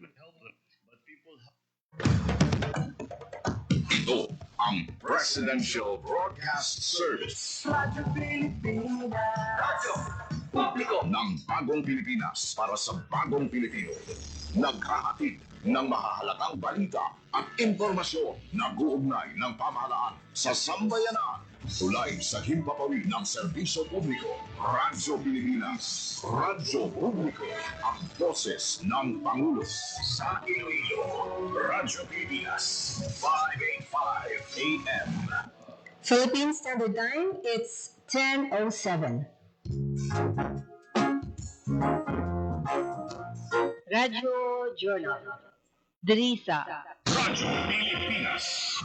Ito ang Presidential Broadcast Service. Radyo Pilipinas. Radyo Publiko ng Bagong Pilipinas para sa Bagong Pilipino. Naghahatid ng mahahalagang balita at impormasyon na guugnay ng pamahalaan sa sambayanan. Tulay sa himpapawid ng serbisyo publiko. Radyo Pilipinas. Radyo Publiko. Ang boses ng Pangulo. Sa Iloilo. Radyo Pilipinas. 585 AM. Philippine Standard Time, it's 10:07. Radyo Journal. Drisa. Radyo Pilipinas.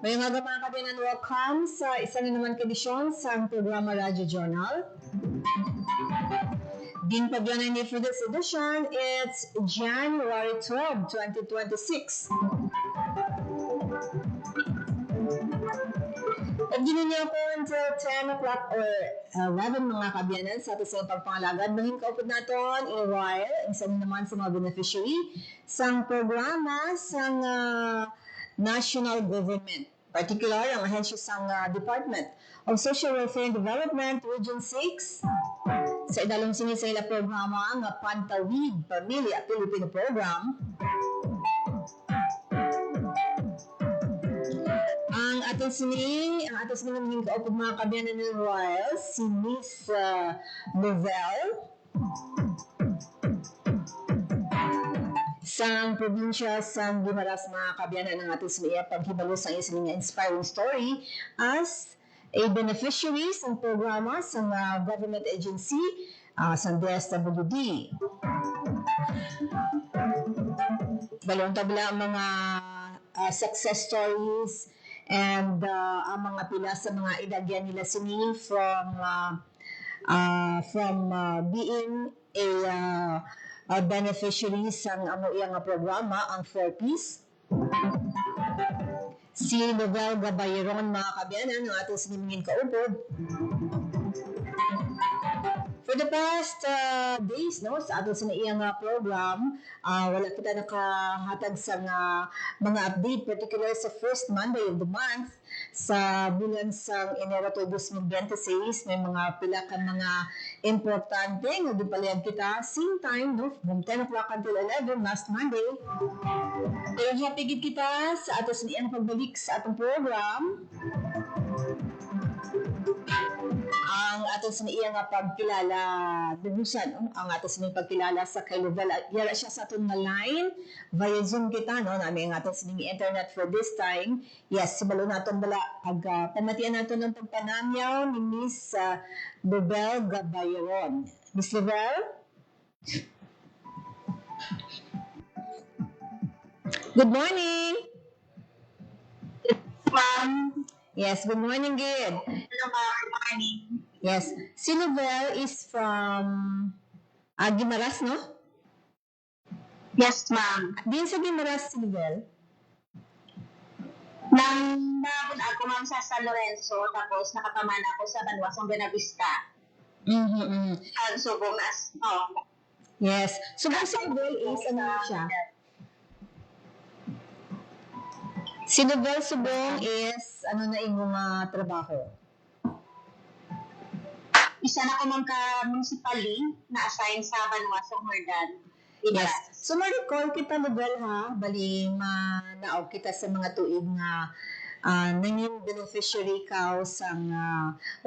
May mga kabinan, welcome sa isa na naman edisyon sa programa Radyo Journal. Din pagyanan niya for this edition, it's January 12, 2026. Pagdinan niya po until 10 o'clock or 11 mga kabiyanan sa ating sa pagpangalagad. Mahing kaupod natin in a while, isa naman sa mga beneficiary sa programa sa national government. Particular ang ahensya sa Department of Social Welfare and Development, Region 6. Sa idalong sini sa ila programa nga Pantawid Pamilya Pilipino Program. Ang ating sining naming kaupod mga kabiyanan ng Royal, si Miss Novel. Sa probinsya sa Guimaras mga kabiyanan ng ating siniya paghibalo sa isang inspiring story as a beneficiary sa programa sa government agency sa DSWD. Balong tabla ang mga success stories and ang mga pila sa mga idagyan nila sini from being a beneficiary sa amo iyang programa ang 4Ps. Si Novel Gabayron mga kabiyanan ng ating sinimingin kaupod. For the past days, no, sa ating sinaiyang program, wala kita nakahatag sa mga update, particular sa first Monday of the month, sa bulan sa Enero 2026, may mga pila ka mga importante nga dipalihan kita, same time, no, from 10 o'clock until 11, last Monday. Pero happy gid kita sa ating sinaiyang pagbalik sa atong program. Ang ating siniya nga pagkilala dubusan ang ating siniya pagkilala sa kay Novel yara siya sa aton nga line via Zoom kita no nami ang ating siniya internet for this time. Yes, sibalo naton bala pag pamatian naton ng pagpanamyaw ni Miss Novel Gabayron. Miss Novel? Good morning. Ma'am. Yes, good morning, good. Hello, ma'am. Good morning. Yes. Si Novel is from Guimaras, no? Yes, ma'am. Din sa Guimaras si Novel. Nang nabun ako, ma'am, sa San Lorenzo, tapos nakataman ako sa Banwasong Benavista. Ang subong as, Yes. So, si Novel is, ano siya? Si Novel Subong is, ano na yung mga trabaho? Isa na ko, ma'am, ka municipally na-assign sa Banwasong Hordan. Yes. So, ma-recall kita, Novel, ha? Bali, naog kita sa mga tuig nga nanging beneficiary ka sa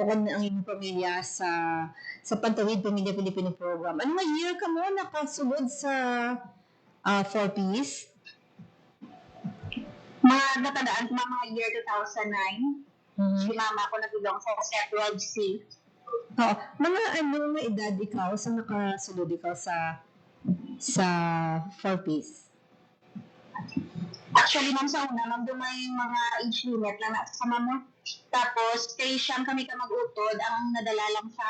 o kung ang iyong pamilya sa Pantawid Pamilya Pilipino Program. Ano nga year ka mo nakasulod sa 4Ps? Mga natandaan ko, mga year 2009, si mama ko nagulong sa Central C. Oo. Mga mga edad ikaw sa nakasulod ikaw sa 4Ps? Actually, ma'am, sa una, ma'am, may mga age limit lang na sa mama. Tapos, kay siyang kami ka mag-utod, ang nadala lang sa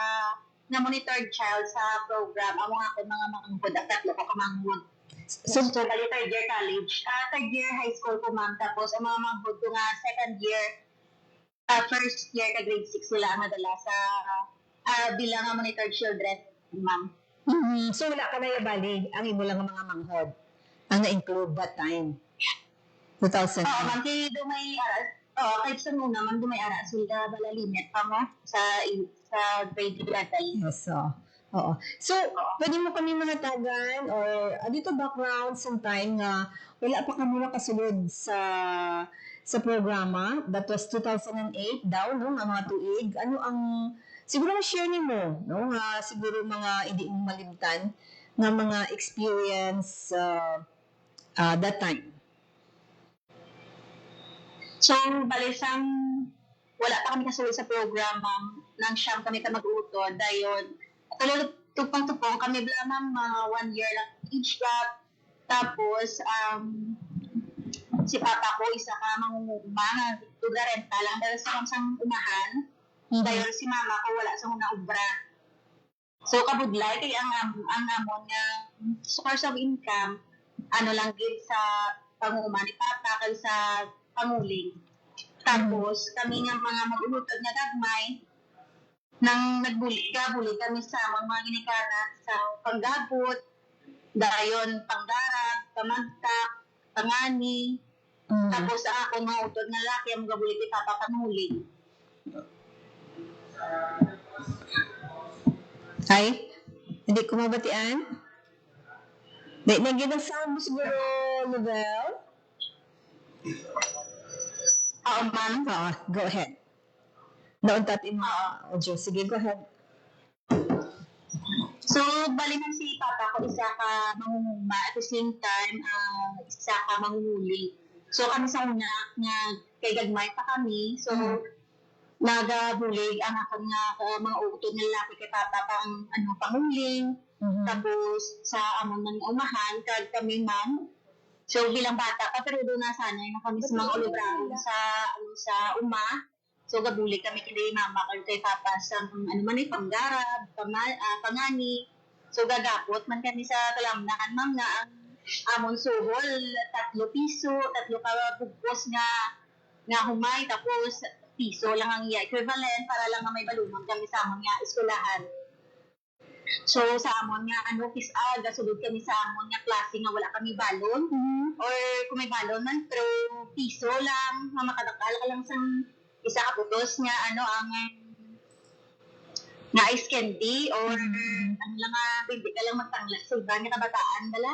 na-monitored child sa program. Ang mga manghud, ang tatlo ko kamanghud. So, bali third year college. Third year high school ko, ma'am. Tapos, ang mga manghud ko nga second year, first year ka grade 6 sila ang nadala sa bilang monitored children, ma'am. So, wala ka na bali ang imo lang ang mga manghod ang na-include that time? 2000. Oo, ma'am. Kaya dumay aras. Kahit sa muna, ma'am, dumay aras. Sila bala limit pa mo sa grade level. Yes, oo. So, pwede mo kami manatagan or dito background sometime nga wala pa kami nakasulod sa programa. That was 2008 daw, no? Ang mga tuig. Ano ang, siguro ma-share ni mo, no? Siguro mga hindi mo malimtan na mga experience that time. So, bali siyang, wala pa kami kasulod sa program, ma'am. Nang siyang kami ka mag-utod. Dayon, tupang-tupong kami bala, ma'am, mga 1 year lang age gap. Tapos, si papa ko, isa ka mangunguma, tugarenta lang dahil sa kamsang umahan. Dayon, si mama ko, wala sa muna ubra. So, kabudlay, kaya ang amon nga source of income, ano lang gid sa panguma ni papa, kay sa panguling. Tapos, kami nga mga mag-ulutod na gagmay, nang nagbuli kami sa mga ginikana sa panggabot, dayon pangdarag, pamagtak, pangani, tapos ako mga utod na laki, ang gabuli kay papa panguling. Ay, hindi ko mabatian. Nagyan ang sound mo siguro, Novel? Oo, ma'am. Go ahead. Nauntat mo audio. Sige, go ahead. So, bali man si papa ko, isa ka mangunguma, at the same time, isa ka mangunguling. So, kami sa una, nga kay gagmay pa kami, so, nagabulig ang ako nga mga utod na lalaki kay papa pang panguling. Tapos, sa amon ng umahan, kag kami ma'am. So, bilang bata pa, pero doon nasanay na kami sa mga ulubrahon sa uma. So, gabulig kami kay mama kay papa sa panggarab, pangani. So, gagapot man kami sa kalamnakan, ma'am, nga ang amon suhol, 3 piso, 3 ka bugkos nga humay, tapos piso lang ang equivalent para lang nga may balumon kami sa amon nga eskwelahan. So, sa amon nga, gasulod kami sa amon nga klase nga wala kami balon. Or kung may balon man, pero piso lang, nga makadakal ka lang sa isa ka putos nga, nga ice candy, or lang nga, hindi ka lang magtangla sa iba nga kabataan dala.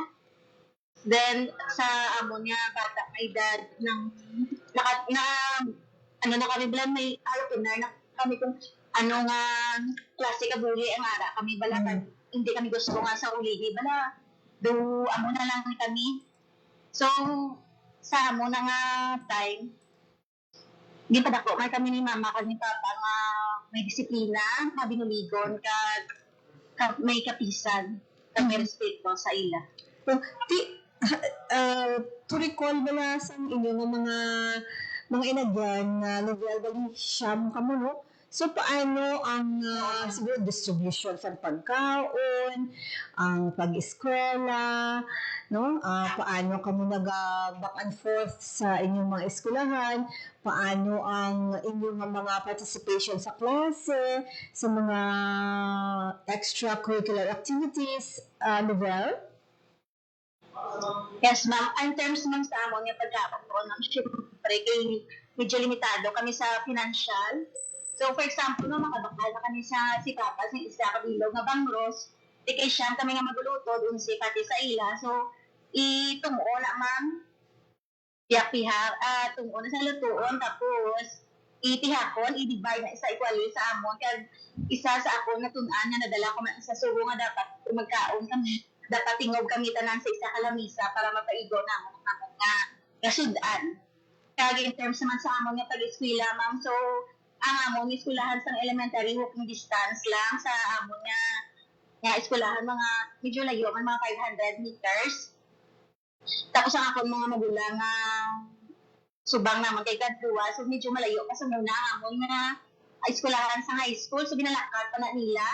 Then, sa amon nga bata, may edad ng, na kami bala, may alpinar na kami kung nga klase ka buli ang ara kami bala hindi kami gusto nga sa ulihi bala amo na lang kami. So sa amo na nga time di pa dako may kami ni mama kag ni papa nga may disiplina, mabinuligon kag may kapisan kag may respeto sa ila. So, to recall ba na sa inyo ng mga inagyan na Novel, bali siyam ka mo, no? So, paano ang siguro distribution sa pagkaon, ang pag-eskwela, no? Paano ka mo back and forth sa inyong mga eskwelahan? Paano ang inyong mga participation sa klase, sa mga extracurricular activities, Novel? Yes, ma'am. In terms ma'am sa amon nga pagkakataon, ma'am, syempre kay medyo limitado kami sa financial. So, for example, no, makabakal na kami sa si Papa, sa isa kabilog nga bangros, di kay siya kami nga magulutod, unsi pati sa ila. So, itungo na, ma'am, piha, tungo na sa lutuon, tapos itihakon, i-divide na isa equally sa amon, kaya isa sa ako na tunan nga nadala ko man sa sugo nga dapat magkaon kami, dapat tingog kami tanan sa isa kalamisa para mapaigo na mo nga kasudan. Kaya in terms naman sa amon nga pag-eskwela, ma'am, so ang amon eskwelahan sa elementary walking distance lang sa amon nga eskwelahan mga medyo layo man mga 500 meters. Tapos ang akong mga magulang nga subang naman kay Kadluwa, so medyo malayo pa sa muna amon nga eskwelahan sa high school, so binalakad pa na nila.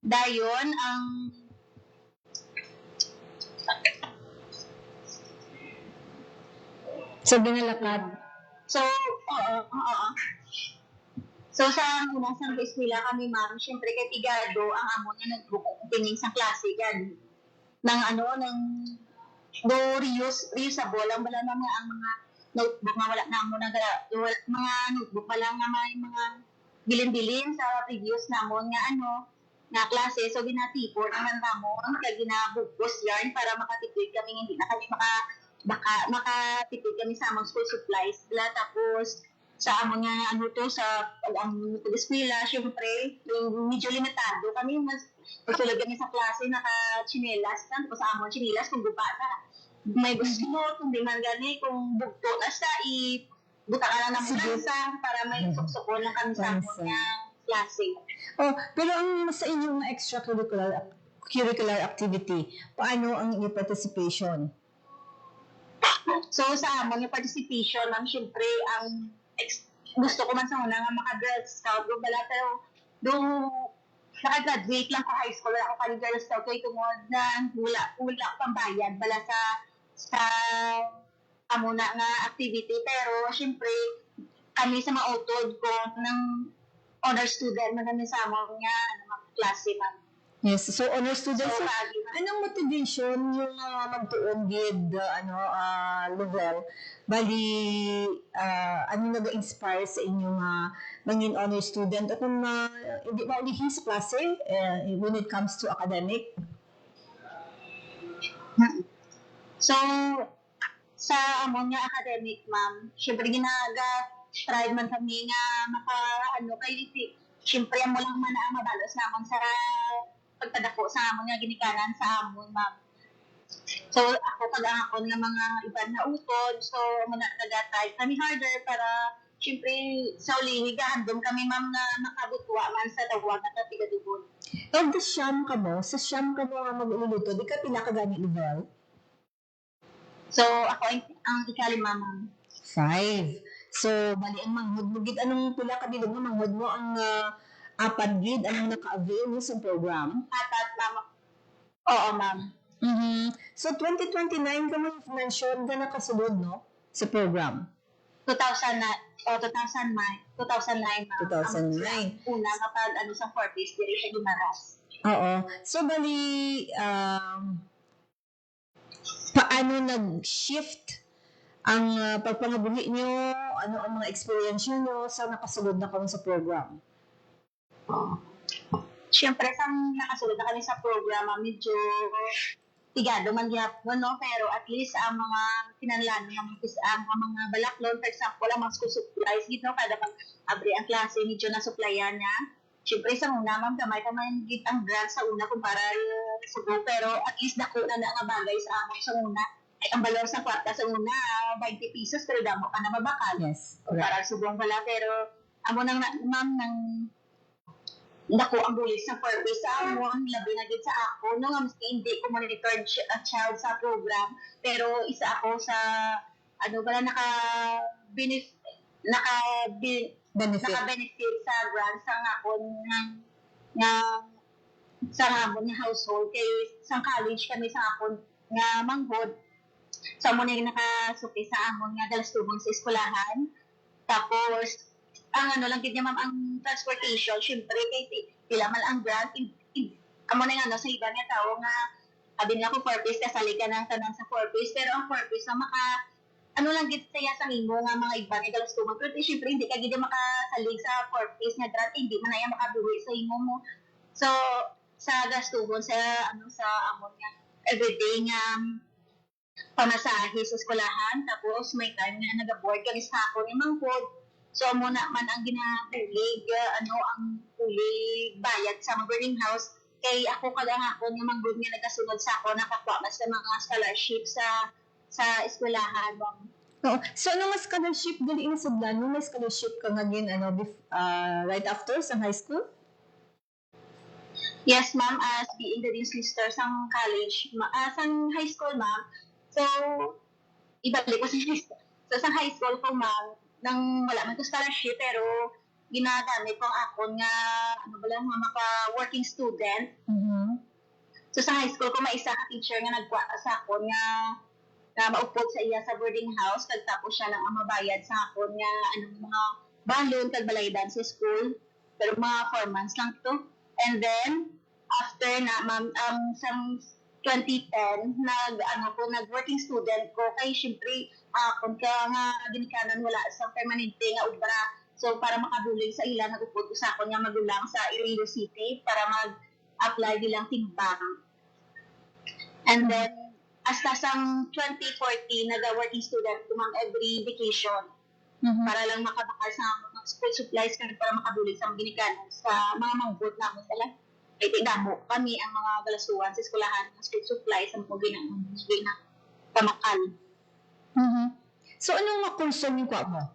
Dayon ang So, binalakad. So, oo. So, sa una sa eskwela kami, ma'am, syempre kay Tigado, ang amon nga nag-booking sa klase yan. Ng reusable lang wala na ang mga notebook nga wala na mo mga notebook pa lang nga may mga bilin-bilin sa previous namon nga nga klase, so ginatipon ang namon kaya ginabugos yarn para makatipid kami, hindi na kami makatipid kami sa among school supplies bla. Tapos sa among nga sa ang eskwela, syempre medyo limitado kami, mas pagsulod kami sa klase naka-chinelas lang, tapos sa among chinelas kung gupa na may gusto mo, kung di man gani, kung bugto na sa buta ka na ng lansa para may suksoko lang kami sa among nga klase. Oh, pero ang sa inyong curricular activity, paano ang inyong participation? So sa among nga participation, ma'am, syempre ang gusto ko man sa una nga maka-Girl Scout, pero naka-graduate lang ko high school, wala ako Girl Scout, kaya tungod na wala pang bayad bala sa amo na nga activity. Pero syempre kami sa mautod ko ng honor student na kami sa among nga klase, ma'am. Yes, so honor students. So, Anong motivation yung magtuon with Lovell? Bali, ano nag-inspire sa inyong maging honor student? At kung hindi maulihin sa klase when it comes to academic? So, sa amon nga academic, ma'am, syempre try man kami nga kay syempre mo lang man ang mabalos namon sa pagpadako sa amon nga ginikanan sa amon, ma'am. So, ako pag-aakon ng mga iban na utod, so muna nag-try kami harder para syempre sa ulihi gahandom kami, ma'am, na makabutwa man sa tawag at tigadubon. Of the siyam ka mo, sa siyam ka mo nga magluluto, di ka pinakagani Lovell? So, ako ang ikalima, ma'am. 5. So, bali ang manghod mo gid, anong pila ka bilog nga manghod mo ang apat gid anong naka-avail mo sa program? Apat, ma'am. Oo, ma'am. So, 2029 ka mo mention ka nakasulod, no? Sa program? 2009, ma'am. 2009. Una nga pag sa 4 days, diri siya gimaras. Oo. So, bali, paano nag-shift ang pagpangabuhi nyo? Ano ang mga experience nyo sa nakasulod na kami sa program? Siyempre, sa nakasulod na kami sa programa, medyo tigado man gyapon, no? Pero at least ang mga kinahanglan ang mga balaklon, for example, ang mga school supplies, gito, kada mag-abri ang klase, medyo na-supplyan niya. Siyempre, sa una, ma'am, kamay git ang grant sa una kumpara sa go, pero at least dako na nga bagay sa amon sa una. Ay, ang balor sa kwarta sa una, 20 pesos, pero damo ka na mabakal. Yes. Kumpara sa subong pala, pero amo nang, ma'am, nang dako ang bulis sa purpose sa amon, labi na gid sa ako, no, nga maski hindi ko monitored a child sa program, pero isa ako sa, bala Benefit. naka-benefit sa grant sa ngakon nga sa ngabon nga household kay sa college kami sa ngakon nga manghod. So amo na yung nakasuki sa amon nga galastuhon sa eskwelahan. Tapos ang ano lang gid niya ma'am ang transportation syempre kay pila man ang grant amo na nga sa iba nga tao nga sabi nga ko 4 piece kasali ka ng tanan sa 4 piece pero ang 4 piece na maka ano lang gid saya sa imo nga mga iba nga galastuhon pero syempre hindi ka gid makasalig sa 4 piece nga grant hindi man na makabuhi sa imo mo. So sa gastuhon sa sa amon nga everyday nga pamasahe sa eskwelahan tapos may time nga nag-board kami sa hapon yung manghod. So amo na man ang ginapulig ang pulig bayad sa mga boarding house kay ako kada hapon yung manghod nga nagasunod sa ako nakakuha mas sa mga scholarship sa eskwelahan. Oo. So, ano mas scholarship dali in Sudlan? May scholarship ka nga gin, right after sa high school? Yes, ma'am, as being the Dean's Lister sa college, sa high school, ma'am. So, ibalik ko sa high school. So, sa high school ko, ma'am, nang wala man ko scholarship, pero ginagamit ko ang akon nga, mga maka-working student. Mm-hmm. So, sa high school ko, may isa ka teacher nga nagkuha sa akon nga maupod sa iya sa boarding house, tapos siya lang ang mabayad sa akon nga, mga balon, kagbalaydan sa school. Pero mga 4 months lang to. And then, after na, ma'am, sa 2010, nag-working student ko, kay syempre, kung ka nga ginikanan wala sa permanente nga ubra. So, para makabulig sa ila, nag-upod ko sa ako nga magulang sa Iloilo City para mag-apply bilang timbang. And then, hasta sa 2014, nag-working student ko, ma'am, every vacation. Mm-hmm. Para lang makabakal sa mga school supplies kami para makabulig sa mga ginikanan sa mga manghod namin sila. Kaya tinamo kami ang mga galasuan sa eskwelahan ng school supplies ang mga pamakal. Mm-hmm. So, anong mga kurso yung kwa mo?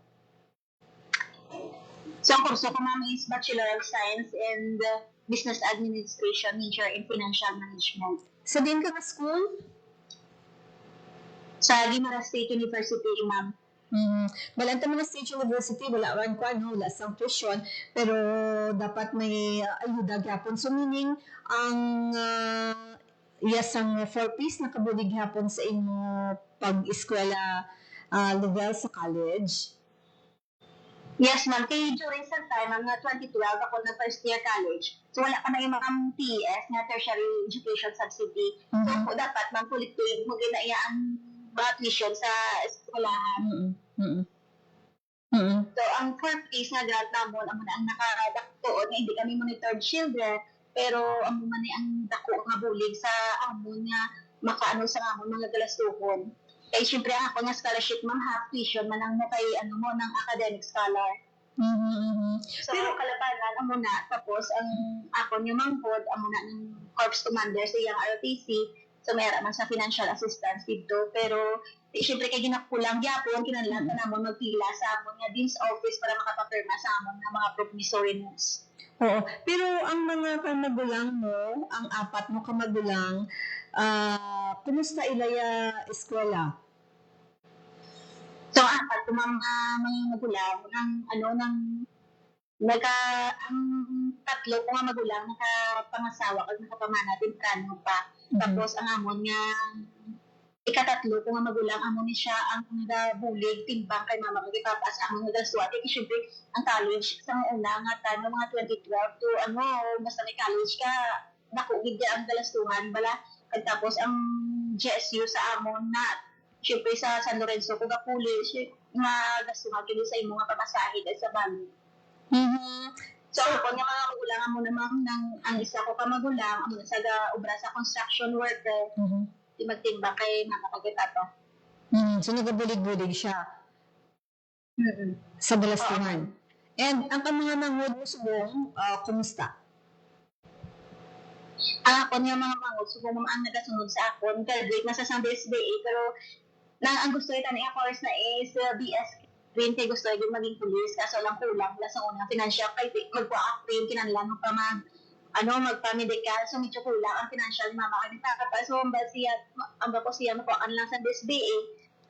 So, ang kurso ko ma'am is Bachelor of Science and Business Administration, major in Financial Management. Sa din ka na school? Sa Guimaras State University, ma'am. Balanta mo na State University, wala ran ko, wala sang tuition, pero dapat may ayuda gyapon. So meaning, ang ang 4 piece nakabulig gyapon sa inyo pag-eskwela level sa college. Yes, ma'am. Kaya during sa time, mga 2012, ako na first year college. So, wala pa na yung mga TES, na Tertiary Education Subsidy. Mm-hmm. So, dapat, ma'am, kulit-kulit mo ginayaan mga tuition sa eskwelahan. Mm-hmm. Mm-hmm. So, ang 4 piece na grant namon, ang nakadaktoon, hindi kami monitored children, pero ang dako nga bulig sa amon nga makaano sa amon mga galastuhon. Kaya syempre ako nga scholarship ma'am, half tuition man ang kay ng academic scholar. Mm-hmm. So, pero kalabanan amo na tapos ang ako nga manghod amo na ng corps commander sa iyang ROTC. So, mayroon man sa financial assistance dito. Pero, syempre, kay ginakulang gyapon, kinahanglan na namon magpila sa amon nga Dean's Office para makapapirma sa amon nga mga promissory notes. Oo. Pero, ang mga kamagulang mo, ang 4 mo kamagulang, kumusta ilaya eskwela? So, 4 ko mga magulang, ang 3 ko nga magulang, nakapangasawa at nakapamana, temprano pa. Tapos ang amon nga ika-3 ko nga magulang amon ni siya ang nagabulig timbang kay mama ko kay papa sa amon nga suwat kay syempre ang college sa una nga time mga 2012 to basta may college ka nakugid ang galastuhan bala tapos ang GSU sa amon na syempre sa San Lorenzo ko gapuli nga gastuhan kini sa imo nga pamasahe sa balo. So, ako nga mga magulang mo naman ang isa ko ka magulang, amo na sa obra sa construction worker, di magtimbang kay makakagitato. So, nagabulig-bulig siya sa Balastuhan. And ang mga manghod mo subong, kumusta? Ang ako nga mga manghod, subong ang nagasunod sa akon, graduate na sa SBA, pero ang gusto ito niya course na is BS Green kay gusto yung maging police kaso lang kulang wala sa unang financial kay magpa-upgrade kinahanglan mo pa magpa-medical so medyo kulang ang financial mama kay tapos so ang ba siya makuha ka lang sa SBA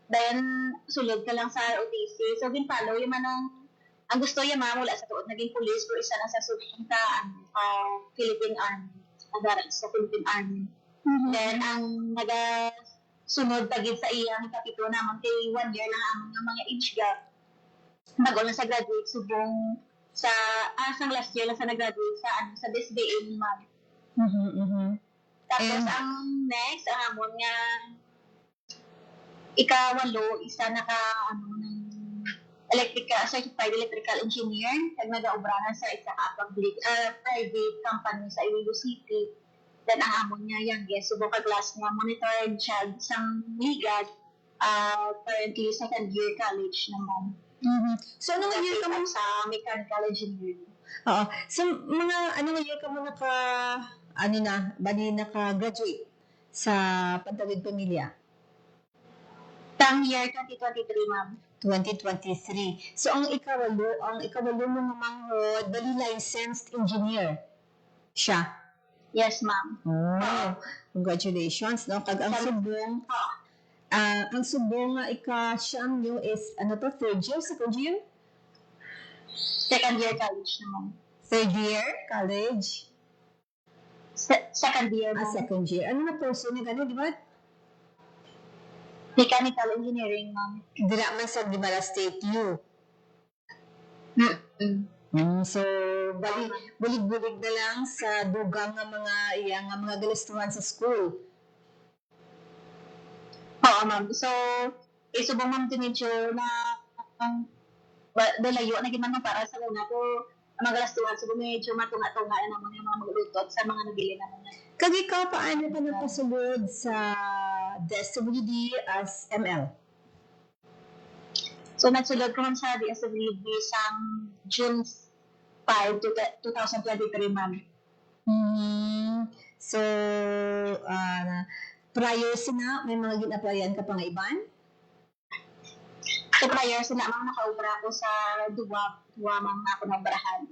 then sulod ka lang sa ROTC so ginfollow yung manang ang gusto niya ma'am wala sa tuod naging police pero isa na sa subject sa Philippine Army. Nagaral sa Philippine Army. Then ang sunod pagid sa iyang kapitulo naman kay 1 year lang ang mga age gap. Bago na sa graduate subong sa sang last year lang sa nag-graduate sa BSBA ni ma'am. Tapos ang next ang amon nga ikawalo isa naka ng certified electrical engineer kag nagaobrahan sa isa ka public private company sa Iloilo City. Then ang amon niya youngest subong ka class nga monitored child sang ligad currently second year college naman. So, anong year ka mo? Sa mechanical engineering. Oo. So, anong year ka mo naka-graduate sa Pantawid Pamilya? Tang year 2023, ma'am. 2023. So, ang ikawalo mo manghod, bali licensed engineer siya. Yes, ma'am. Oh, congratulations, no? Kag ang subong nga ika-siyam nyo is, third year, second year? Second year college naman. Third year, college? Second year, ma'am. Second year. Ano na person na gano'n, di ba? Mechanical engineering, ma'am. Dira man sa Guimara State U. So, bulig-bulig na lang sa dugang nga mga galustuhan sa school. Oo, ma'am. So, subong ma'am tinidyo na dalayo na giman para sa una ko mga galastuhan. So, medyo matunga-tunga na mga maglutot sa mga nabili na mga. Kag ikaw, paano ka napasugod sa DSWD as ML? So, nagsulod ko man sa DSWD sang June 5, 2023, ma'am. So, prior sina, may mga gin-applyan ka pa nga iban? So, prior sina, ma'am, nakaubra ko sa duwa ma'am, ako na ubrahan.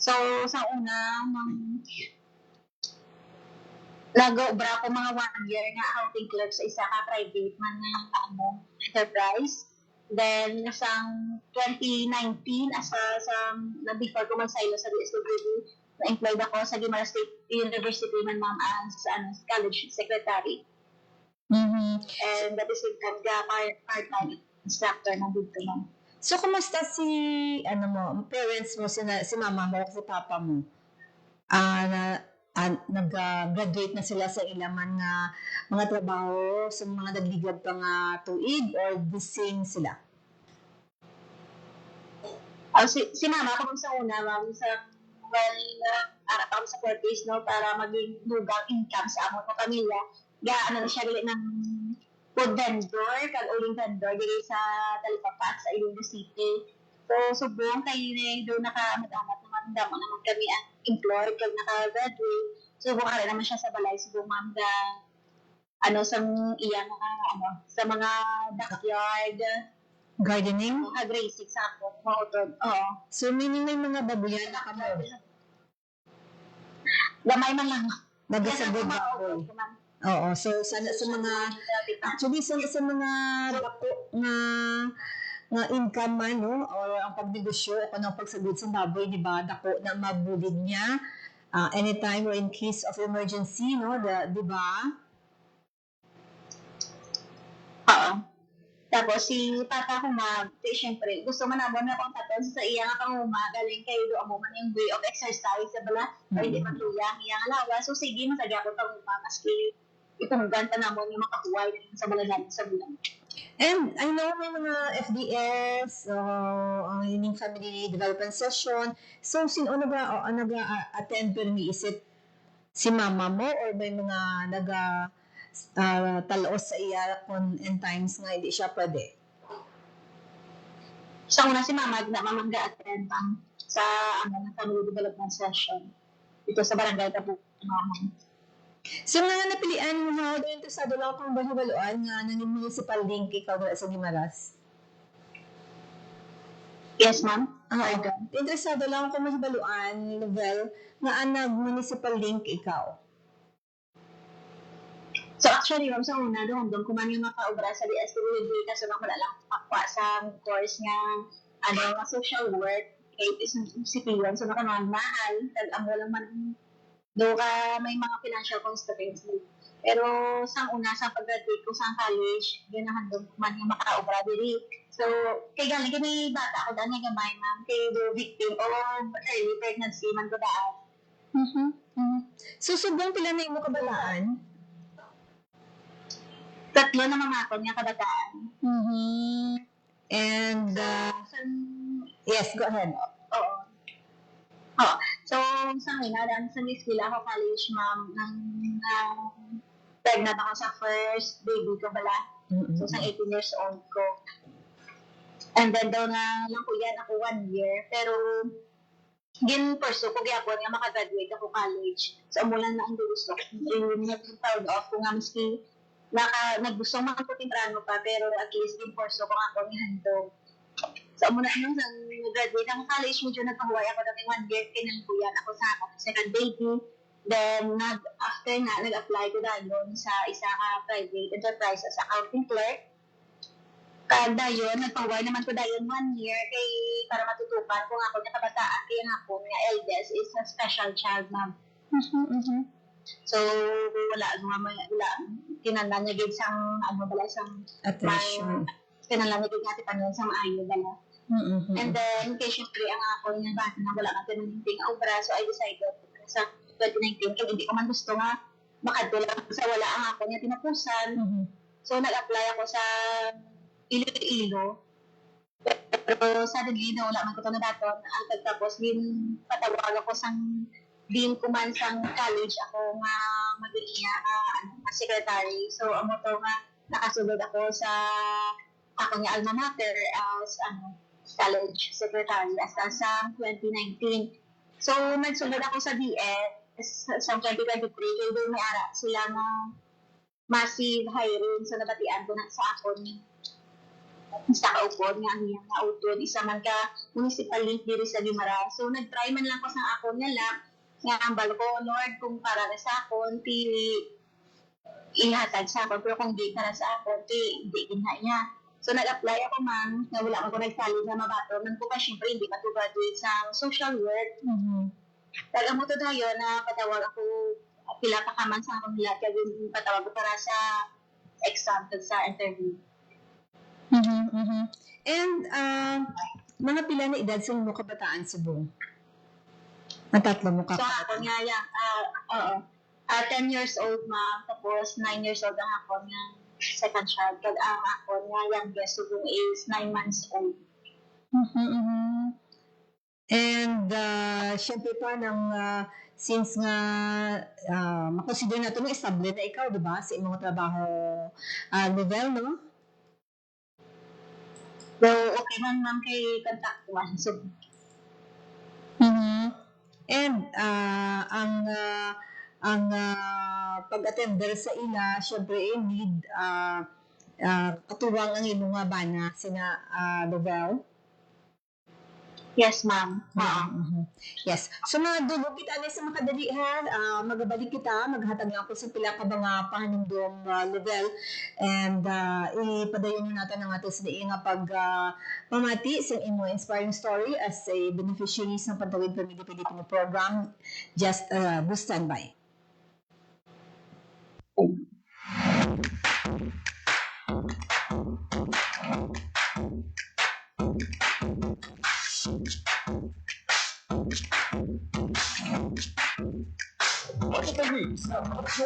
So, sa una, nag-ubra ko mga 1 year na accounting clerk sa isa ka private man na enterprise. Then, isang 2019, before ko mag-silo sa DSWD, na-employed ako sa Guimara State University man ma'am sa college secretary. And that is part-time instructor ng dito ma'am. So, kumusta parents mo, si mama mo, si papa mo? Nag-graduate na sila sa ilaman nga mga trabaho sa mga nagligad pa nga tuig or the same sila? Si mama ko sa una, ma'am, harap ako sa purpose, no, para maging dugang income sa among pamilya. Na siya gali ng food vendor, kag-uling vendor, dili sa Talipapat, sa Iloilo City. So, subong kayo na doon naka-amat-amat naman, damo naman kami ang employed, kag naka-graduate. Subong ka rin naman siya sa balay, subong ma'am sa mga backyard, gardening? Grazing sa ako, mga utod. Oo. So, meaning may mga babuyan na kamo? Gamay man lang. Nagasagod baboy. Oo, so sa mga dako nga income man, no, or ang pagnegosyo o kanang pagsagod sa baboy, di ba, dako na mabulid niya anytime or in case of emergency, no, di ba? Oo. Tapos si papa ko siyempre, gusto man naman na akong taton sa iya nga panguma, galing kayo doon mo man yung way of exercise, sa bala, or hindi matuyang iya nga lawa. So sige, masagya ko panguma, maski itunggan pa naman yung makakuway sa bala natin sa bulan. And I know may mga FDS, ang ining family development session. So, sino nag-attend pero iisip si mama mo or may mga talaos sa iya in times nga hindi siya pwede? Sa una si mama mag-attend sa family development session dito sa barangay Tapunan. So nga napilian mo ha, doon to sa dalaw pang baluan nga nang municipal link ikaw sa Guimaras? Yes, ma'am. Interesado lang ako mahibaluan, Novel, nga nag-municipal link ikaw. So actually, ma'am, sa una, doon kuman yung makaobra sa DSWD kasi wala lang pakwa sa course nga social work, kay si Piyon, so nakamahal, tag-amo lang man, do ka may mga financial constraints. Pero sa una, sa pag-graduate ko sa college, ganahan doon man nga makaobra diri. So, kay galing kami bata ako daan nga gamay ma'am, kay do victim of early pregnancy man ko daan. So, subong pila na imo kabataan? 3 na mga ako nga kabataan. And, yes, go ahead. Oo. So, sa akin, nadaan sa eskwela ako college, ma'am, nang pregnant ako sa first baby ko bala. So, sa 18 years old ko. And then, daw na lang ko yan ako 1 year. Pero, pursue ko gyapon nga makagraduate ako college. So, amulan na ang gusto ko. Proud of ko nga maski naggusto man ko timprano pa, pero at least pursue ko nga ako ni handog. So, muna nung graduate ang college, medyo nagpahuway ako dati 1 year, kinangkuyan ako sa second baby. Then, after na, nag-apply ko dahil sa isa private enterprise as accounting clerk. Kada yun, nagpahuway naman ko dahil 1 year kay para matutupan kung ako na kabataan, kaya nga po, nga eldest is a special child, ma'am. So, wala, kinala niya gid sang sang attention. Kinala niya gid nga tipanon sang maayo bala. And then, kay syempre, ang ako niya bata na wala ka tinunting obra, so I decided sa 2019, kaya hindi ko man gusto nga makadula sa wala ang ako niya tinapusan. So, nag-apply ako sa Iloilo. Pero suddenly, wala man ko ito na daton. Ang pagtapos, patawag ako sang kuman sang college ako nga mag-iiya secretary. So, amo to nga nakasulod ako sa ako nga alma mater as college secretary as sa 2019. So, nagsulod ako sa DS sa 2023 kaya doon may ara sila nga massive hiring sa nabatian ko na sa akon sa kaupod nga niya nga utod isa man ka municipal link diri sa Guimara. So, nag-try man lang ko sa akon nga lang nga ang balo ko, Lord, kung para na sa akon, ihatag sa akon, pero kung di para sa akon, hindi gina niya. So, nag-apply ako man, na wala ako nagsalig na mabato, nang ko pa, syempre, hindi pa to graduate sa social work. Talaga mo to tayo na patawag ako, pila pa kaman sa akong lahat, kaya yung patawag ko para sa exam, sa interview. And, mga pila na edad sa mga kabataan Cebu? Ang tatlo mo So, ako nga yan, 10 years old ma'am, tapos 9 years old ang ako nga second child. Kaya ang ako nga youngest so is 9 months old. And, syempre pa since nga makonsider na ito ng estable na ikaw, di ba? Sa imong trabaho level, no? So, okay man ma'am kay contact one. So, and ang pag-attender sa ila, syempre need katuwang ang imong nga bana sina Lovell. yes ma'am. Yes. So madulupit ani sa makadalihan, magabalik kita, maghatag na ako sa pila ka mga pahanindong level and ipadayon natin ang ato sa nga pamati sa imo inspiring story as a beneficiary sa Pantawid Pamilya Pilipino program. Just stand by. Matatamis na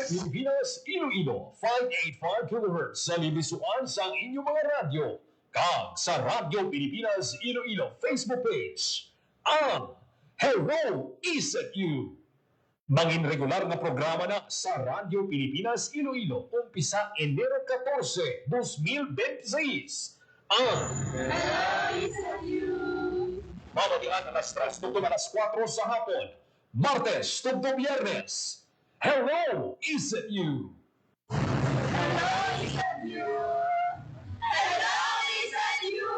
Pilipinas, Iloilo, 585 kHz sa libisuan sa inyong mga radyo. Kag sa Radyo Pilipinas, Iloilo Facebook page. Ang Hello, Is It You? Mangin regular na programa na sa Radyo Pilipinas, Iloilo, umpisa Enero 14, 2026. Ang Hello, Is It You? Mamadian alas 3 tungkol alas 4 sa hapon. Martes tungkol Biyernes. Hello, Is It You? Hello, Is It You? Hello, Is It You?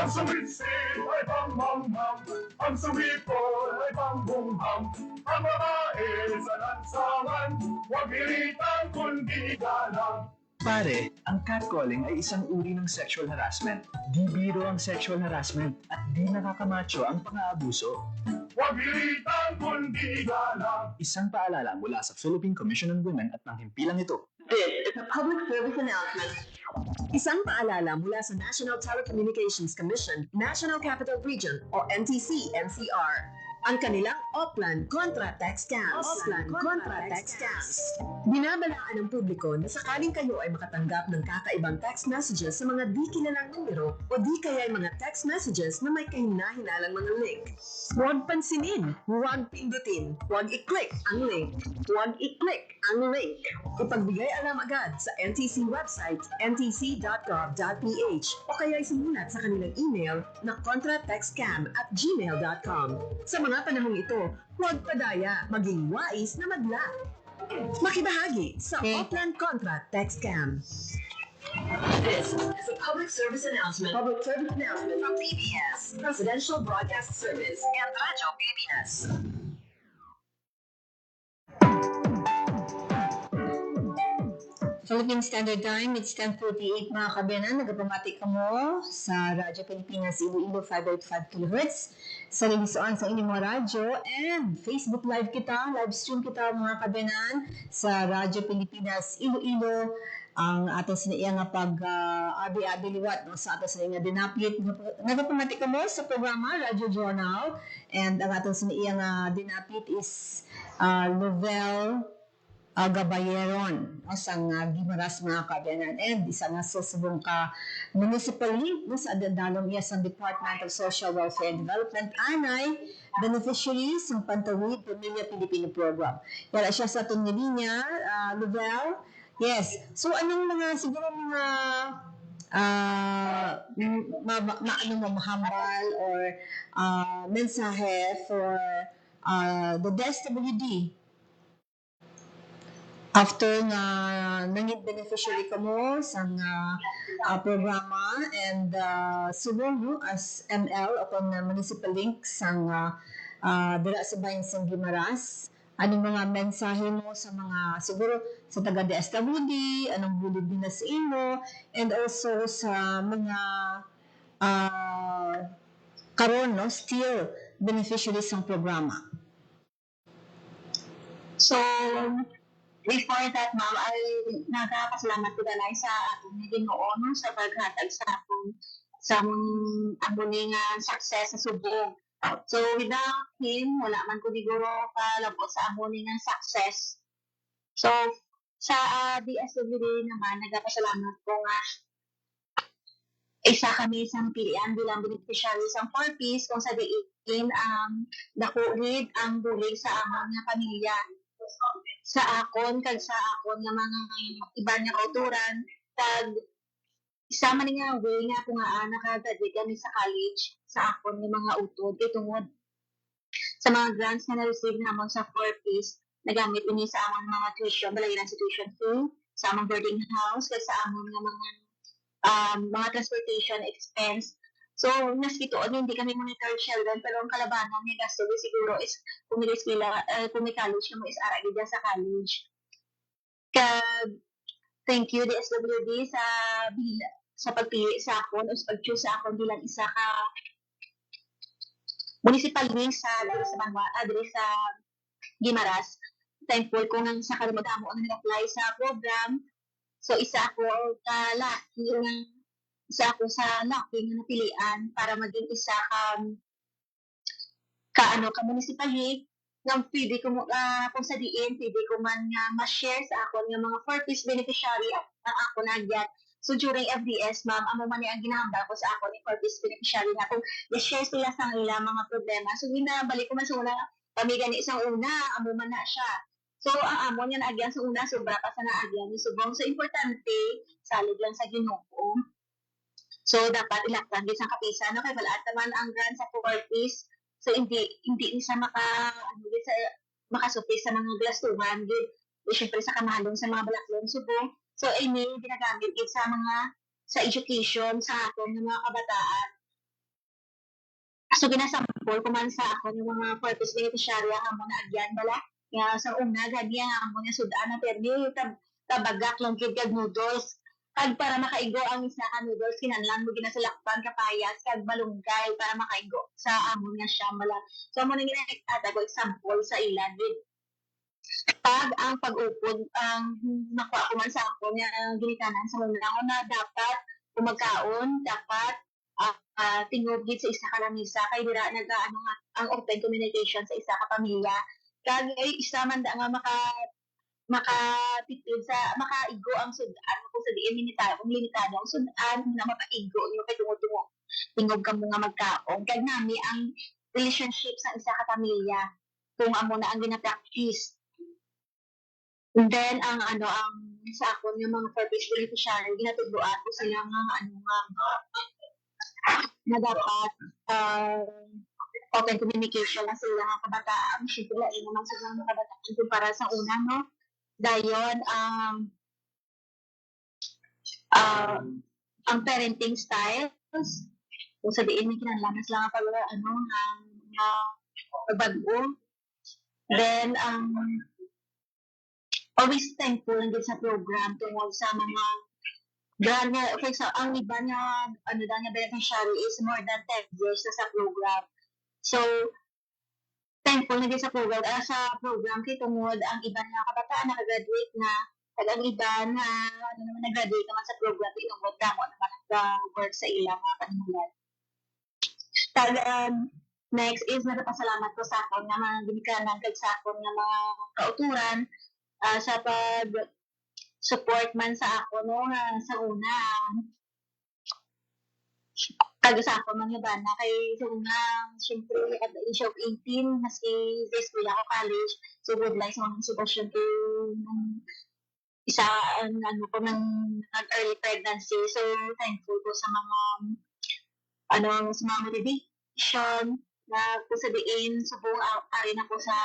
Ang suwit-sit ay pangmanghang, ang suwipon ay pangbunghang, ang babae sa lansangan, huwag ilitan kundi galang. Pare, ang catcalling ay isang uri ng sexual harassment. Di biro ang sexual harassment at di nakakamacho ang pang-aabuso. Huwag ilitan kundi galang. Isang paalala mula sa Philippine Commission on Women at ng himpilang ito. This is a public service announcement. Isang paalala mula sa National Telecommunications Commission, National Capital Region o NTC-NCR. Ang kanilang Oplan Contra Text Scams. Binabalaan ng publiko na sakaling kayo ay makatanggap ng kakaibang text messages sa mga di kilalang numero o di kaya ay mga text messages na may kahina-hinalang mga link. Huwag pansinin, huwag pindutin, huwag i-click ang link. Huwag i-click ang link. Ipagbigay alam agad sa NTC website ntc.gov.ph o kaya sumulat sa kanilang email na contratextcam@gmail.com. Sa mga panahong ito, huwag padaya, maging wais na madla. Makibahagi sa Oplan Contra Text Scam. This is a public service announcement. Public service announcement from PBS, Presidential Broadcast Service, and Radyo Pilipinas. Philippine Standard Time, it's 10:48 mga kabiyanan. Nagpapamati ka mo sa Radyo Pilipinas Iloilo 585 kHz sa Libisoan sa inyong mga radyo and Facebook Live kita, live stream kita mga kabiyanan sa Radyo Pilipinas Iloilo. Ang ating sinaiya nga abi-abi liwat no, sa ating sinaiya nga dinapit. Nagpapamati ka mo sa programa Radio Journal and ang ating sinaiya nga dinapit is Lovell Gabayeron o sang Gimaras mga kabiyanan and isa nga sa subong ka municipal link no, sa adadalong iya sa Department of Social Welfare and Development anay beneficiaries ng Pantawid Pamilya Pilipino Program. Yara siya sa itong linya, Lovell. Yes. So anong mga siguro mga mahambal or mensahe for the DSWD after nga nanging beneficiary ka mo sa programa and subong as ML o pang municipal link sa dira sa bayan sa Gimaras, anong mga mensahe mo sa mga siguro sa taga DSWD, anong bulid din na sa imo, and also sa mga karon no still beneficiaries ng programa. So, before that, ma'am, ay nagkakasalamat ko dalay sa atong Ginoo no sa paghatag sa among nga success sa subong. So without him, wala man ko siguro kalabot sa among nga success. So sa DSWD naman nagkakasalamat ko nga isa kami sa pilian bilang beneficiary sa 4Ps kung sa diin nakurid ang bulig sa among nga pamilya. Sa akon nga mga iba nga kauturan kag isa man nga way nga kung nakagraduate kami sa college sa akon nga mga utod kay tungod sa mga grants nga na-receive namon sa 4Ps nagamit ini sa among mga tuition balayan sa tuition fee sa among boarding house kag sa among nga mga transportation expense. So, naskitoon hindi kami monetary children, pero ang kalabanan niya gasto siguro is kung may college ka mo is aragid sa college. Thank you DSWD sa pagpili sa akon o sa pag-choose sa akon bilang isa ka municipal link sa Gimaras. Thankful ko nga sa kalimodamo ang nag-apply sa program. So, isa ako sa laki nga napilian para maging isa ka municipal league nga pwede ko kung sa diin pwede ko man nga ma-share sa ako nga mga 4Ps beneficiary ang ako nagyat. So during FDS, ma'am, amo man ang ginahambal ko sa ako ni 4Ps beneficiary na kung i-share sila sa nila mga problema. So ginabalik ko man sa una pamigani isang una, amo man na siya. So ang amo niya naagyan sa una sobra pa sa naagyan ni subong. So importante salig lang sa Ginoo. So, dapat ilaktan din sa kapisan. No? Kaya wala naman ang grant sa 4Ps. So, hindi siya makasupi sa mga glastuhan. Siyempre sa kamahalong sa mga balaklon subong. So, ini ginagamit din sa education sa aton ng mga kabataan. So ginasampol ko man sa ako ng mga purpose beneficiary ang amo na agyan bala. Ya sa una gani ang amo nga sudan na perdi tabagak lang gid kag noodles. Kag para makaigo ang isa ka noodles kinahanglan mo ginasalakpan kapayas kag malunggay para makaigo sa amo nga siya bala. So amo na ginatag ko example sa ilan gid. Pag ang pag-upod ang nakuha ko man sa ako nga ginikanan sa una ako na dapat kumagkaon dapat tingog gid sa isa ka lamisa kay dira nagaano nga ang open communication sa isa ka pamilya kag isa man da nga makatipid sa makaigo ang sudan kung sa diin limitado ang sudan na mapaigo nyo kay tungo tingog ka mo nga magkaon kag nami ang relationship sa isa ka pamilya kung amo na ang gina-practice. And then ang sa ako nga mga purpose beneficiary ginatudloan ko sila nga na dapat open communication na sila nga kabataan. Siyempre, lain naman sila nga kabataan para sa una, no? Dayon, ang parenting styles, kung sabihin may kinalaman sila nga pala, pagbago. Then, always thankful lang din sa program tungkol sa mga dahil nga, for example, ang iba na, beneficiary is more than 10 years na sa program. So, thankful na din sa program. Sa program, kay tungod, ang iba na kabataan nakagraduate na, at ang iba na, nag-graduate naman sa program, tinungod na mo naman nag-work sa ilang kanimulan. Next is, nagpasalamat ko sa akon na mga ginikanan kag sa akon na mga kauturan sa support man sa ako no sa una kag sa ako man nga na kay sa una syempre at the age of 18 maski sa school ako college so would like sa mga sitwasyon to isa ko ng early pregnancy so thankful ko sa mga sa mga motivation na kung sabihin subong arin ako sa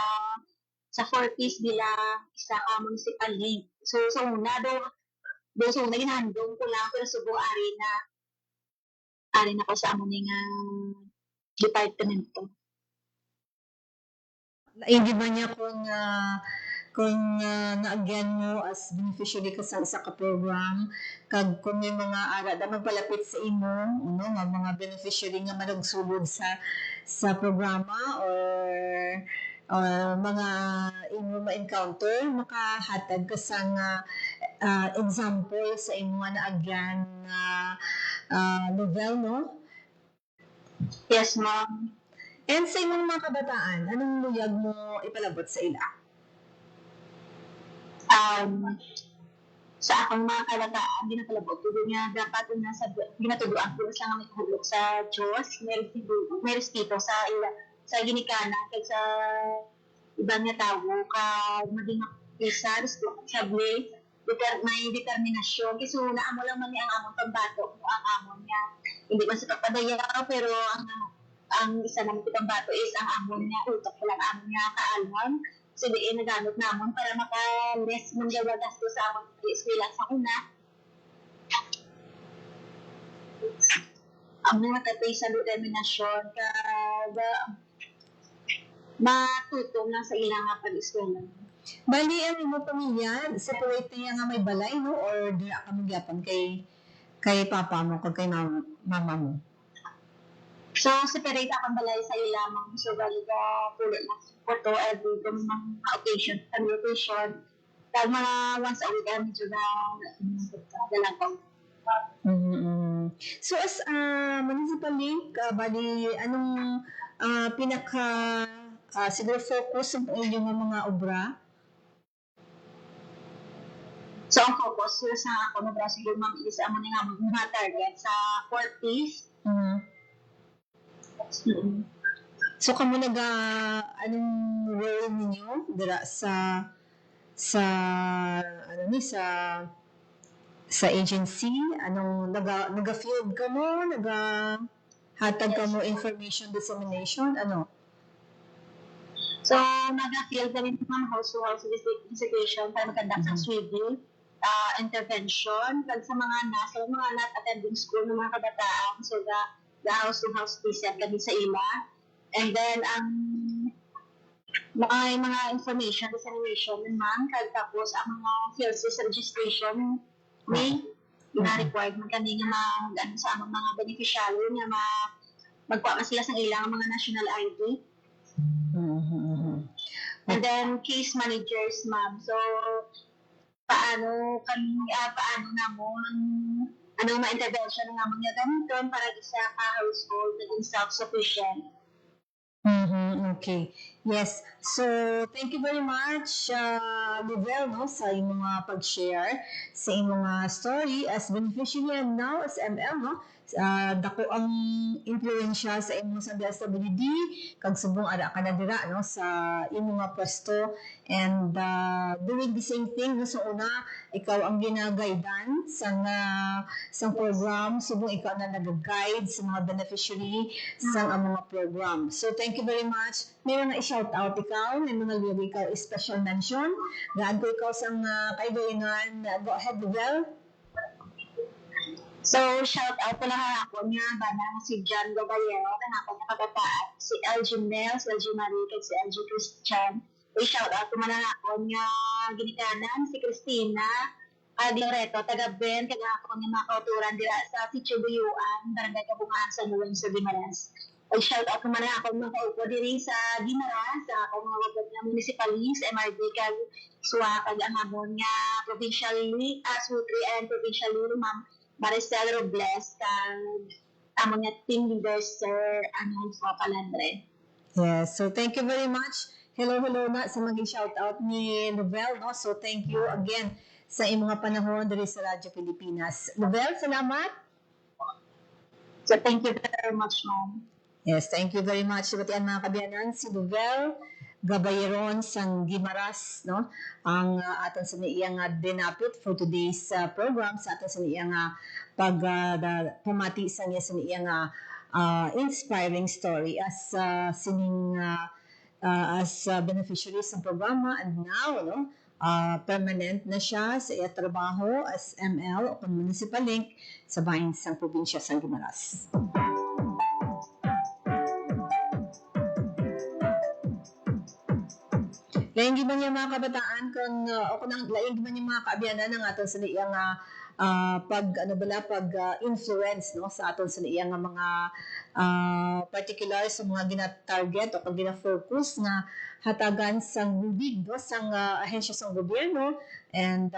40s bilang isa ka municipal link. So, sa una, sa una, ginandong ko lang, pero subo, ari na ko sa aming departamento. Hindi ba niya kung naagyan mo as beneficiary ka sa isa ka program, kag kung may mga ara na magpalapit sa imo, nga mga beneficiary nga managsulod sa programa or mga imo ma-encounter, makahatag ka sa example sa imo nga naagyan novel, no? Yes, ma'am. And sa imong mga kabataan, anong luyag mo ipalabot sa ila? Sa akong mga kabataan, ginapalabot ko nga dapat ginatuduan ko sa nga may kahulog sa Diyos, may respeto sa ila sa ginikana kay sa ibang nga tao ka maging isa responsable may determinasyon kasi wala amo lang man ang among pambato mo ang amon niya hindi man sa pagpadaya pero ang isa naman pambato is ang amon niya utok lang amon niya kaalman so diin nagamit namon para maka-less man gawa gasto sa amon eskwela sa una ang mga tatay sa determinasyon matutong lang sa ilang pag-eskwela. Bali, ang imo pamilya, separate niya nga may balay, no? Or di ka magyapon kay papa mo, kag kay mama mo? So, separate akong balay sa ilamang. So, bali ka pulit na photo every kung mga occasion, communication. Kag mga once a week, medyo na dalagaw. So, as municipal link, bali, anong siguro focus sa inyong mga obra? So, ang focus sa ako na siguro is amo nga mga target sa 40s. So, kamo anong role ninyo dira sa agency? Anong naga-field ka mo? Hatag ka mo information dissemination? Ano? So, nag-field kami ng house-to-house visitation para mag-conduct ng swivel, intervention, kag sa mga not attending school ng mga kabataan, so house-to-house visit kami sa ila. And then, may mga information, dissemination naman, tapos ang mga field registration, may required man kami nga sa among mga beneficiary nga magkuha sila sa ilang mga national ID. And then, case managers, ma'am. So, paano namon anong ma-intervention ng among gamiton para isa ka household naging self-sufficient. Okay. Yes. So, thank you very much, Livel, no, sa iyong mga pag-share, sa iyong mga story as beneficiary and now as ML, no? Dako ang influensya sa imong sa DSWD kag subong ara ka na dira, no, sa imong mga pwesto and doing the same thing, no, so una ikaw ang ginagaidan sa program, subong ikaw na nag-guide sa mga beneficiary sa mga program. So thank you very much. Meron nga i-shout out ikaw, may mga libre ikaw special mention. Gaan ko ikaw sa kaibigan. Go ahead, Livel. So, shout out po lang ako niya, bana si John Goballero, kanapon na kabataan, si LG Mel, si LG Marie, si LG Christian. I-shout out ko man ako niya, ginikanan, si Christina, Loreto, taga Ben, taga ako niya mga kauturan dira sa Sichubuyuan, Barangay Kabungaan sa Nuwan sa Guimaras. I-shout out ko man ako mga kaupo diri sa Guimaras, sa akong mga wabot na municipalist, MRD, kag suwa, kag ang amon nga provincially, Sutri and provincially, ma'am, Maricel Robles, kag amon nga team leader, Sir Anonso Calandre. Yes, so thank you very much. Hello na sa maging shoutout ni Novel, no? So thank you again sa imong mga panahon diri sa Radyo Pilipinas. Novel, salamat. So thank you very much, ma'am. Yes, thank you very much. Batian mga kabiyanan, si Novel Gabayeron sang Guimaras, no? Ang aton sa iyang dinapit for today's program sa aton sa iyang pamati sa niya sa iyang inspiring story as sining as beneficiary sa programa, and now, no, permanent na siya sa iyang trabaho as ML o Municipal Link sa bahin sa probinsya sa Guimaras. Laing giban niya mga kabataan kung laing giban niya mga kaabiyanan ng aton sa iyang influence, no, sa aton sa iyang mga particular sa mga gina-target o pag gina-focus nga hatagan sang big, no, sang ahensya sang gobyerno, and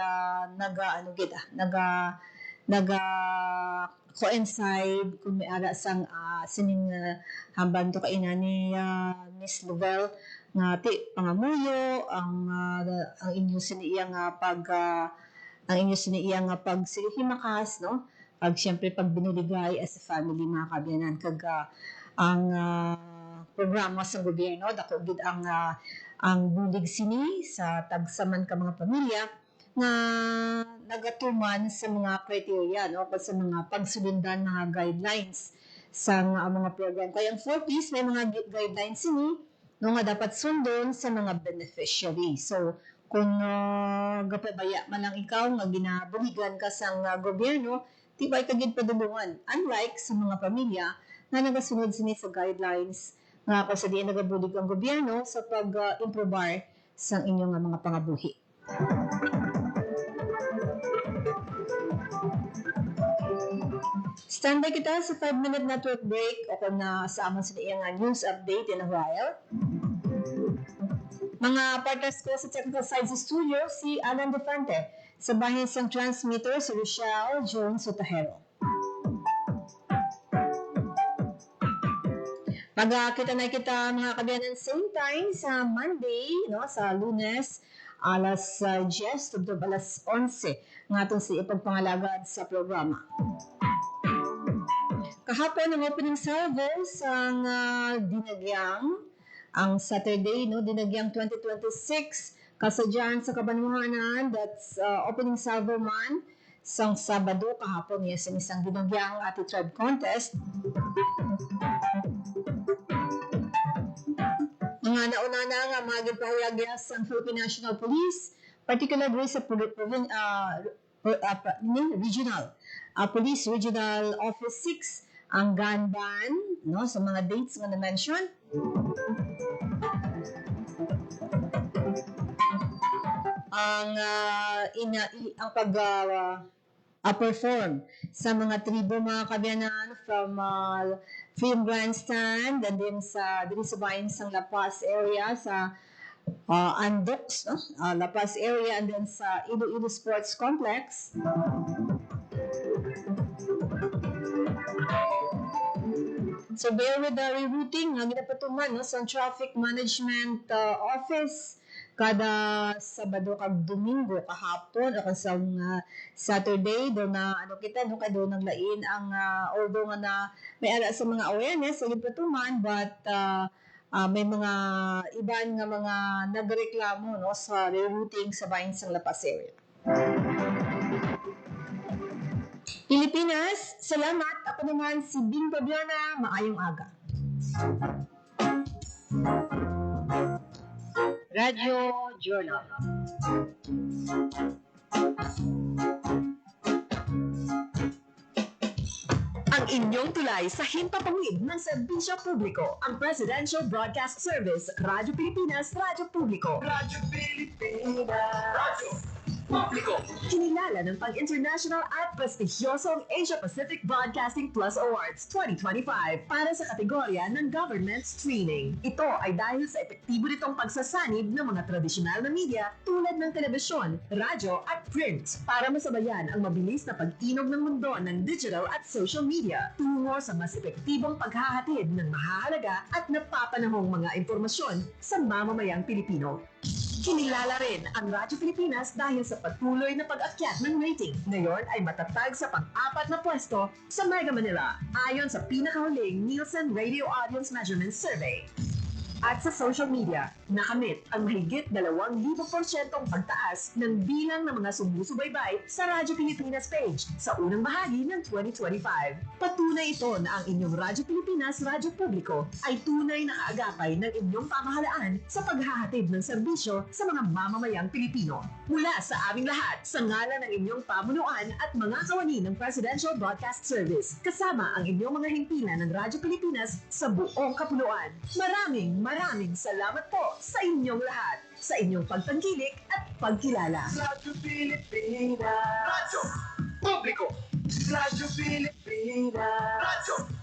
coincide kung may ara sang sining hamban to kainan ni Miss Lovell nga ti pangamuyo ang inyo siniyang ang inyo siniyang pagsilihimakas, no, pag siyempre pag binuligay as a family mga kabiyanan kag ang programa sa gobyerno dako gid ang bulig sini sa tagsaman ka mga pamilya nga nagatuman sa mga criteria, no, sa mga pagsulundan mga guidelines sa mga program. Kaya ang 4Ps may mga guidelines sini, no, nga dapat sundon sa mga beneficiary. So kung gapabaya man lang ikaw nga ginabuhigan ka sa gobyerno, tibay ka gid padulungan, unlike sa mga pamilya nga nagasunod sini sa guidelines nga kung sa diin nagabulig ang gobyerno sa pag-improbar sa inyong mga pangabuhi. Standby kita sa 5-minute network break o kung sa amon sa iyang news update in a while. Mga partners ko sa technical side sa studio, si Alan Defante, sa bahin sang transmitter si Rochelle Jones Sotahero. Magkita na kita mga kabiyanan same time sa Monday, no, sa Lunes, alas 10 tugtog alas 11 ngatong sa ipagpangalagad sa programa. Kahapon ang opening salvo sang Dinagyang, ang Saturday, no, Dinagyang 2026 kasadyan sa Kabanwahanan, that's opening salvo man sang Sabado kahapon, yes, isang Dinagyang Tribe Contest. Mga nauna na nga mga gipahayag sa Philippine National Police, particularly sa regional Police Regional Office 6 ang gun ban, no, sa mga dates nga na-mention. Ang perform sa mga tribo mga kabyanan from Film Grandstand and then dito sa bayan sa La Paz area sa Andox, La Paz area and then sa Iloilo Sports Complex. So bear with the rerouting nga ginapatuman no, sa Traffic Management Office kada Sabado kag Domingo kahapon o sa Saturday do na kita no kay do naglain ang although nga na may ara sa mga awareness sa patuman but may mga iban nga mga nagreklamo no sa rerouting sa bayan sa La Paz area. Pilipinas, salamat. Ako naman si Bing Fabiana. Maayong aga. Radio Journal. Ang inyong tulay sa himpapawid ng serbisyo publiko, ang Presidential Broadcast Service, Radyo Pilipinas, Radyo Publiko. Radyo Pilipinas. Radyo Publiko. Kinilala ng pang-international at prestigyosong Asia-Pacific Broadcasting Plus Awards 2025 para sa kategorya ng Government Streaming. Ito ay dahil sa epektibo nitong pagsasanib ng mga tradisyonal na media tulad ng telebisyon, radyo at print para masabayan ang mabilis na pag-inog ng mundo ng digital at social media tungo sa mas epektibong paghahatid ng mahahalaga at napapanahong mga impormasyon sa mamamayang Pilipino. Kinilala rin ang Radyo Pilipinas dahil sa patuloy na pag-akyat ng rating. Ngayon ay matatag sa pang-4 na pwesto sa Mega Manila ayon sa pinakahuling Nielsen Radio Audience Measurement Survey. At sa social media, nakamit ang mahigit 2,000% pagtaas ng bilang ng mga sumusubaybay sa Radyo Pilipinas page sa unang bahagi ng 2025. Patunay ito na ang inyong Radyo Pilipinas Radyo Publiko ay tunay na kaagapay ng inyong pamahalaan sa paghahatid ng serbisyo sa mga mamamayang Pilipino. Mula sa aming lahat, sa ngalan ng inyong pamunuan at mga kawani ng Presidential Broadcast Service, kasama ang inyong mga himpilan ng Radyo Pilipinas sa buong kapuluan. Maraming salamat po sa inyong lahat, sa inyong pagtangkilik at pagkilala. Radyo Pilipinas. Radyo Publiko. Radyo Pilipinas. Radyo